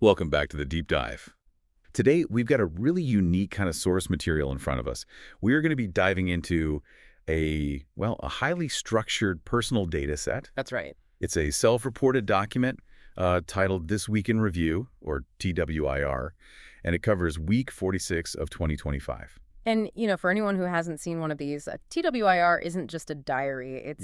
Welcome back to the deep dive. Today, we've got a really unique kind of source material in front of us. We are going to be diving into a highly structured personal data set. That's right. It's a self-reported document titled This Week in Review, or TWIR, and it covers week 46 of 2025. And, for anyone who hasn't seen one of these, a TWIR isn't just a diary.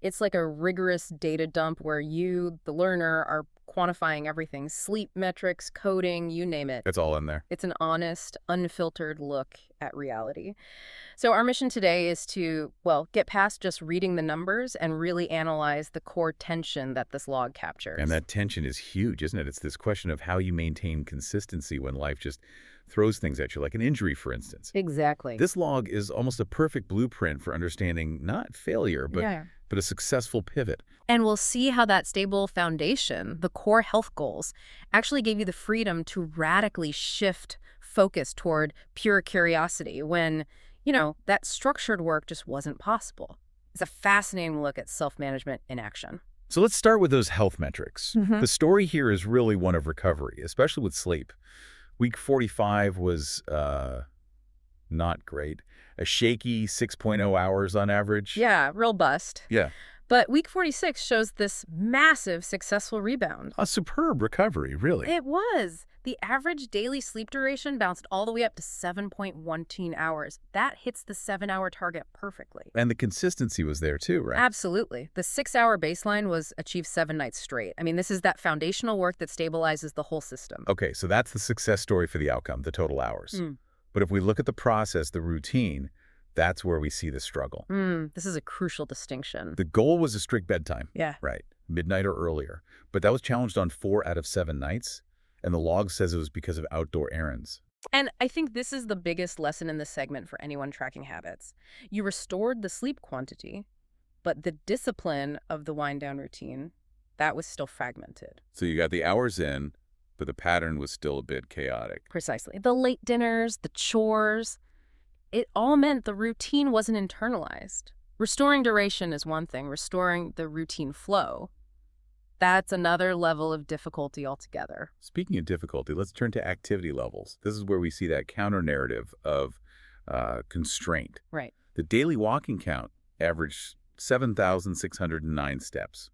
It's like a rigorous data dump where you, the learner, are quantifying everything. Sleep metrics, coding, you name it. It's all in there. It's an honest, unfiltered look at reality. So our mission today is to, get past just reading the numbers and really analyze the core tension that this log captures. And that tension is huge, isn't it? It's this question of how you maintain consistency when life just throws things at you, like an injury, for instance. Exactly. This log is almost a perfect blueprint for understanding not failure, but a successful pivot. And we'll see how that stable foundation, the core health goals, actually gave you the freedom to radically shift focus toward pure curiosity when, that structured work just wasn't possible. It's a fascinating look at self-management in action. So let's start with those health metrics. The story here is really one of recovery, especially with sleep. Week 45 was not great. A shaky 6.0 hours on average. Yeah, real bust. Yeah. But week 46 shows this massive successful rebound. A superb recovery, really. It was. The average daily sleep duration bounced all the way up to 7.12 hours. That hits the 7-hour target perfectly. And the consistency was there too, right? Absolutely. The 6-hour baseline was achieved 7 nights straight. I mean, this is that foundational work that stabilizes the whole system. Okay, so that's the success story for the outcome, the total hours. But if we look at the process, the routine, that's where we see the struggle. This is a crucial distinction. The goal was a strict bedtime. Yeah. Right. Midnight or earlier. But that was challenged on 4 out of 7 nights. And the log says it was because of outdoor errands. And I think this is the biggest lesson in this segment for anyone tracking habits. You restored the sleep quantity, but the discipline of the wind-down routine, that was still fragmented. So you got the hours in, but the pattern was still a bit chaotic. Precisely. The late dinners, the chores, it all meant the routine wasn't internalized. Restoring duration is one thing. Restoring the routine flow, that's another level of difficulty altogether. Speaking of difficulty, let's turn to activity levels. This is where we see that counter-narrative of constraint. Right. The daily walking count averaged 7,609 steps.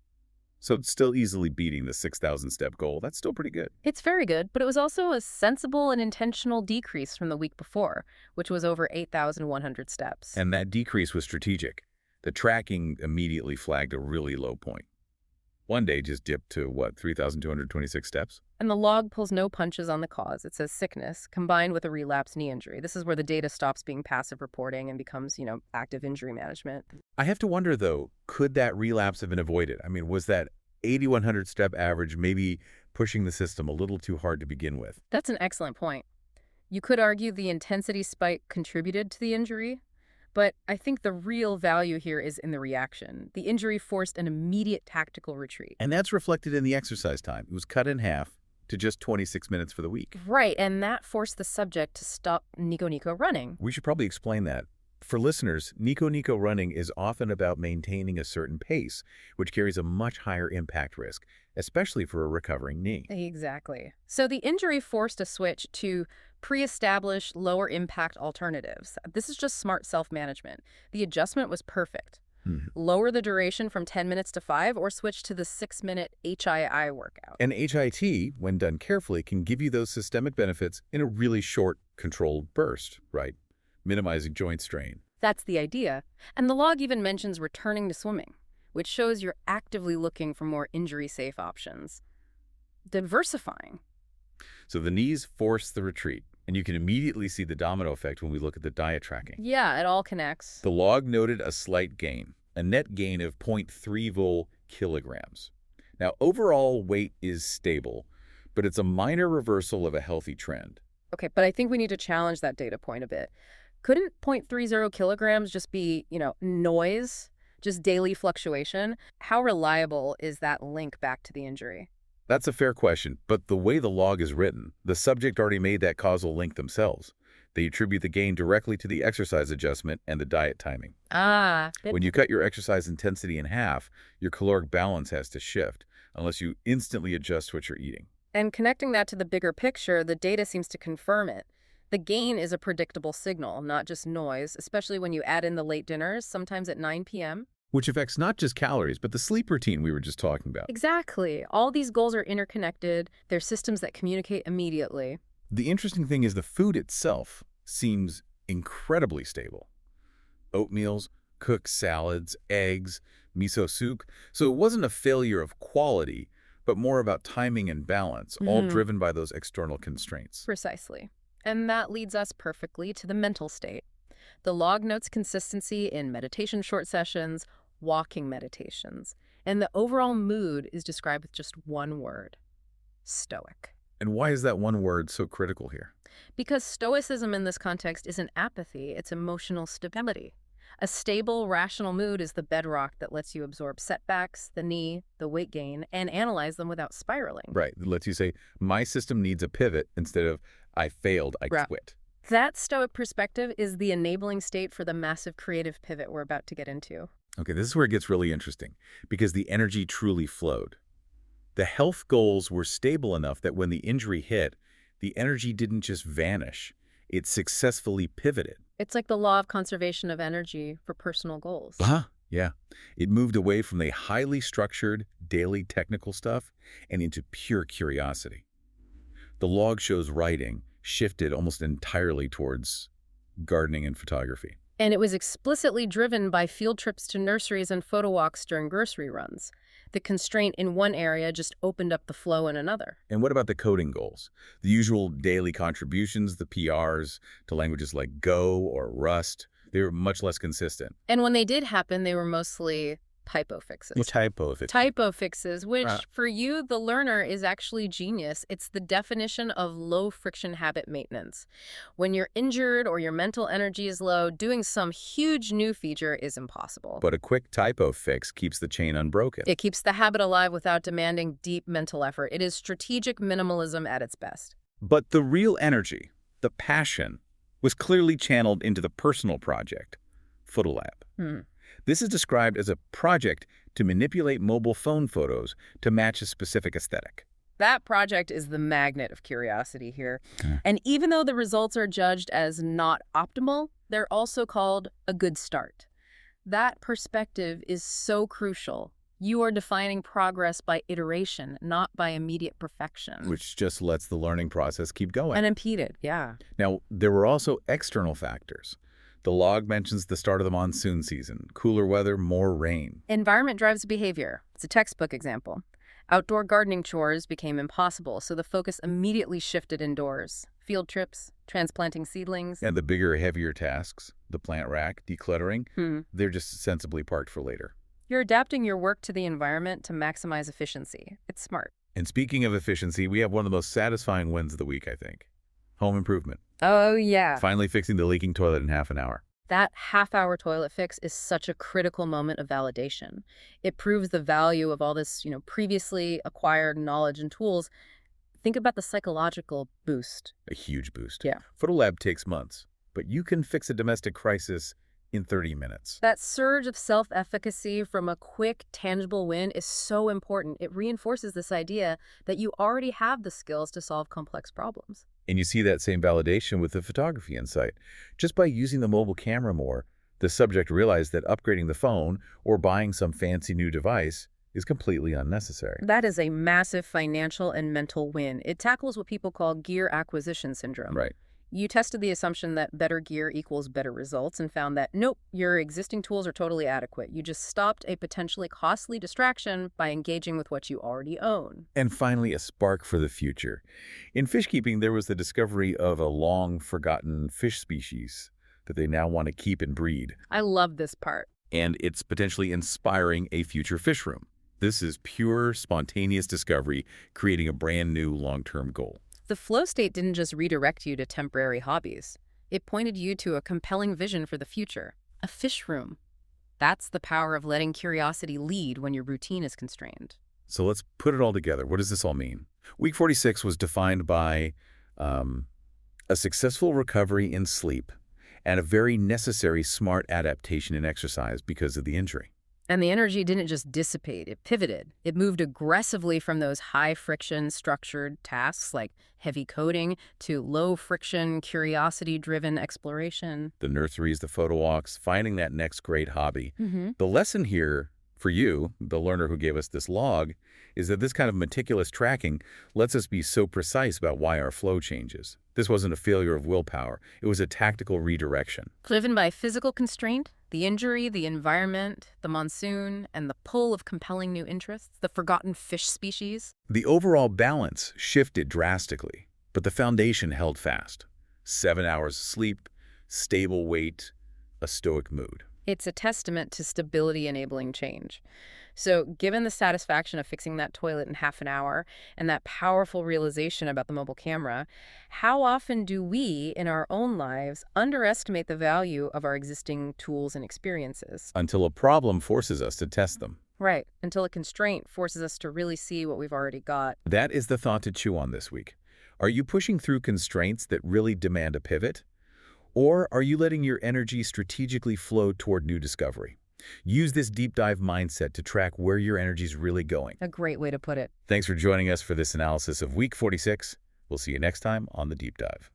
So it's still easily beating the 6,000-step goal. That's still pretty good. It's very good, but it was also a sensible and intentional decrease from the week before, which was over 8,100 steps. And that decrease was strategic. The tracking immediately flagged a really low point. One day just dipped to, 3,226 steps? And the log pulls no punches on the cause. It says sickness combined with a relapsed knee injury. This is where the data stops being passive reporting and becomes, active injury management. I have to wonder, though, could that relapse have been avoided? I mean, was that 8,100 step average maybe pushing the system a little too hard to begin with? That's an excellent point. You could argue the intensity spike contributed to the injury, but I think the real value here is in the reaction. The injury forced an immediate tactical retreat. And that's reflected in the exercise time. It was cut in half to just 26 minutes for the week. Right, and that forced the subject to stop Nico running. We should probably explain that. For listeners, Nico running is often about maintaining a certain pace, which carries a much higher impact risk, especially for a recovering knee. Exactly. So the injury forced a switch to pre-established lower impact alternatives. This is just smart self-management. The adjustment was perfect. Lower the duration from 10 minutes to 5 or switch to the 6-minute HII workout. And HIT, when done carefully, can give you those systemic benefits in a really short, controlled burst, right? Minimizing joint strain. That's the idea. And the log even mentions returning to swimming, which shows you're actively looking for more injury-safe options. Diversifying. So the knees force the retreat, and you can immediately see the domino effect when we look at the diet tracking. Yeah, it all connects. The log noted a slight gain, a net gain of 0.3 vol kilograms. Now, overall weight is stable, but it's a minor reversal of a healthy trend. Okay, but I think we need to challenge that data point a bit. Couldn't 0.30 kilograms just be, noise, just daily fluctuation? How reliable is that link back to the injury? That's a fair question, but the way the log is written, the subject already made that causal link themselves. They attribute the gain directly to the exercise adjustment and the diet timing. When you cut your exercise intensity in half, your caloric balance has to shift, unless you instantly adjust what you're eating. And connecting that to the bigger picture, the data seems to confirm it. The gain is a predictable signal, not just noise, especially when you add in the late dinners, sometimes at 9 p.m. Which affects not just calories, but the sleep routine we were just talking about. Exactly. All these goals are interconnected. They're systems that communicate immediately. The interesting thing is the food itself seems incredibly stable. Oatmeals, cooked salads, eggs, miso soup. So it wasn't a failure of quality, but more about timing and balance, all driven by those external constraints. Precisely. And that leads us perfectly to the mental state. The log notes consistency in meditation short sessions, walking meditations, and the overall mood is described with just one word: stoic. And why is that one word so critical here? Because stoicism in this context isn't apathy, it's emotional stability. A stable, rational mood is the bedrock that lets you absorb setbacks, the knee, the weight gain, and analyze them without spiraling. Right. It lets you say, my system needs a pivot instead of, I failed, I quit. That stoic perspective is the enabling state for the massive creative pivot we're about to get into. Okay, this is where it gets really interesting, because the energy truly flowed. The health goals were stable enough that when the injury hit, the energy didn't just vanish. It successfully pivoted. It's like the law of conservation of energy for personal goals. Yeah. It moved away from the highly structured, daily technical stuff and into pure curiosity. The log shows writing shifted almost entirely towards gardening and photography. And it was explicitly driven by field trips to nurseries and photo walks during grocery runs. The constraint in one area just opened up the flow in another. And what about the coding goals? The usual daily contributions, the PRs, to languages like Go or Rust, they were much less consistent. And when they did happen, they were mostly typo fixes. Typo fixes, which for you, the learner, is actually genius. It's the definition of low-friction habit maintenance. When you're injured or your mental energy is low, doing some huge new feature is impossible. But a quick typo fix keeps the chain unbroken. It keeps the habit alive without demanding deep mental effort. It is strategic minimalism at its best. But the real energy, the passion, was clearly channeled into the personal project, Fotolab. This is described as a project to manipulate mobile phone photos to match a specific aesthetic. That project is the magnet of curiosity here. And even though the results are judged as not optimal, they're also called a good start. That perspective is so crucial. You are defining progress by iteration, not by immediate perfection. Which just lets the learning process keep going. Unimpeded, yeah. Now, there were also external factors. The log mentions the start of the monsoon season, cooler weather, more rain. Environment drives behavior. It's a textbook example. Outdoor gardening chores became impossible, so the focus immediately shifted indoors. Field trips, transplanting seedlings. And the bigger, heavier tasks, the plant rack, decluttering, they're just sensibly parked for later. You're adapting your work to the environment to maximize efficiency. It's smart. And speaking of efficiency, we have one of the most satisfying wins of the week, I think. Home improvement. Oh, yeah. Finally fixing the leaking toilet in half an hour. That half-hour toilet fix is such a critical moment of validation. It proves the value of all this, previously acquired knowledge and tools. Think about the psychological boost. A huge boost. Yeah. Fotolab takes months, but you can fix a domestic crisis in 30 minutes. That surge of self-efficacy from a quick, tangible win is so important. It reinforces this idea that you already have the skills to solve complex problems. And you see that same validation with the photography insight. Just by using the mobile camera more, the subject realized that upgrading the phone or buying some fancy new device is completely unnecessary. That is a massive financial and mental win. It tackles what people call gear acquisition syndrome. Right. You tested the assumption that better gear equals better results and found that, nope, your existing tools are totally adequate. You just stopped a potentially costly distraction by engaging with what you already own. And finally, a spark for the future. In fish keeping, there was the discovery of a long-forgotten fish species that they now want to keep and breed. I love this part. And it's potentially inspiring a future fish room. This is pure, spontaneous discovery, creating a brand new long-term goal. The flow state didn't just redirect you to temporary hobbies. It pointed you to a compelling vision for the future, a fish room. That's the power of letting curiosity lead when your routine is constrained. So let's put it all together. What does this all mean? Week 46 was defined by a successful recovery in sleep and a very necessary smart adaptation in exercise because of the injury. And the energy didn't just dissipate, it pivoted. It moved aggressively from those high-friction, structured tasks like heavy coding to low-friction, curiosity-driven exploration. The nurseries, the photo walks, finding that next great hobby. Mm-hmm. The lesson here for you, the learner who gave us this log, is that this kind of meticulous tracking lets us be so precise about why our flow changes. This wasn't a failure of willpower. It was a tactical redirection. Driven by physical constraint, the injury, the environment, the monsoon, and the pull of compelling new interests, the forgotten fish species. The overall balance shifted drastically, but the foundation held fast. 7 hours of sleep, stable weight, a stoic mood. It's a testament to stability-enabling change. So given the satisfaction of fixing that toilet in half an hour and that powerful realization about the mobile camera, how often do we, in our own lives, underestimate the value of our existing tools and experiences? Until a problem forces us to test them. Right, until a constraint forces us to really see what we've already got. That is the thought to chew on this week. Are you pushing through constraints that really demand a pivot? Or are you letting your energy strategically flow toward new discovery? Use this deep dive mindset to track where your energy is really going. A great way to put it. Thanks for joining us for this analysis of week 46. We'll see you next time on the Deep Dive.